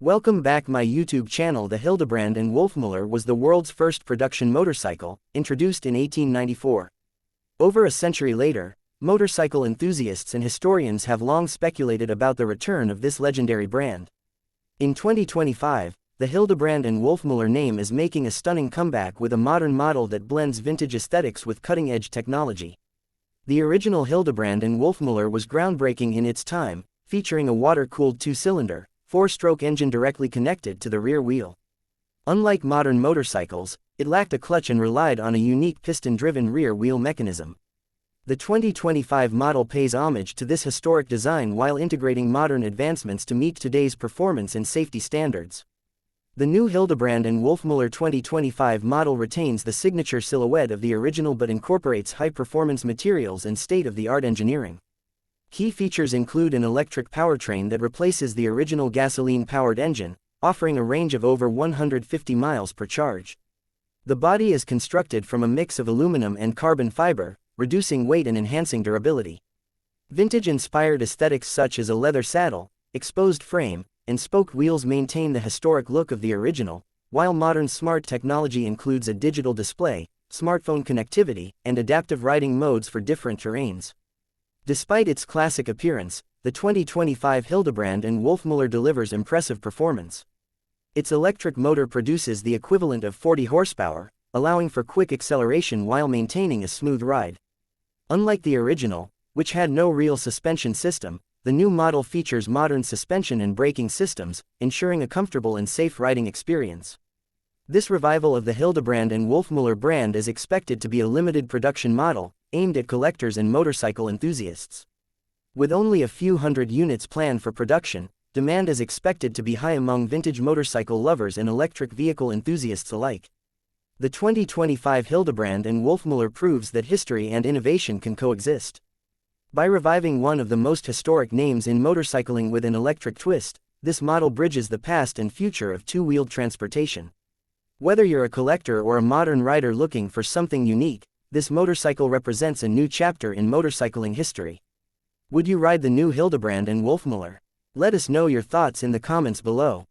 Welcome back my YouTube channel. The Hildebrand and Wolfmüller was the world's first production motorcycle, introduced in 1894. Over a century later, motorcycle enthusiasts and historians have long speculated about the return of this legendary brand. In 2025, the Hildebrand and Wolfmüller name is making a stunning comeback with a modern model that blends vintage aesthetics with cutting-edge technology. The original Hildebrand and Wolfmüller was groundbreaking in its time, featuring a water-cooled two-cylinder, four-stroke engine directly connected to the rear wheel. Unlike modern motorcycles, it lacked a clutch and relied on a unique piston-driven rear wheel mechanism. The 2025 model pays homage to this historic design while integrating modern advancements to meet today's performance and safety standards. The new Hildebrand and Wolfmüller 2025 model retains the signature silhouette of the original but incorporates high-performance materials and state-of-the-art engineering. Key features include an electric powertrain that replaces the original gasoline-powered engine, offering a range of over 150 miles per charge. The body is constructed from a mix of aluminum and carbon fiber, reducing weight and enhancing durability. Vintage-inspired aesthetics such as a leather saddle, exposed frame, and spoked wheels maintain the historic look of the original, while modern smart technology includes a digital display, smartphone connectivity, and adaptive riding modes for different terrains. Despite its classic appearance, the 2025 Hildebrand and Wolfmüller delivers impressive performance. Its electric motor produces the equivalent of 40 horsepower, allowing for quick acceleration while maintaining a smooth ride. Unlike the original, which had no real suspension system, the new model features modern suspension and braking systems, ensuring a comfortable and safe riding experience. This revival of the Hildebrand and Wolfmüller brand is expected to be a limited production model, aimed at collectors and motorcycle enthusiasts. With only a few hundred units planned for production, demand is expected to be high among vintage motorcycle lovers and electric vehicle enthusiasts alike. The 2025 Hildebrand and Wolfmüller proves that history and innovation can coexist. By reviving one of the most historic names in motorcycling with an electric twist, this model bridges the past and future of two-wheeled transportation. Whether you're a collector or a modern rider looking for something unique, this motorcycle represents a new chapter in motorcycling history. Would you ride the new Hildebrand and Wolfmüller? Let us know your thoughts in the comments below.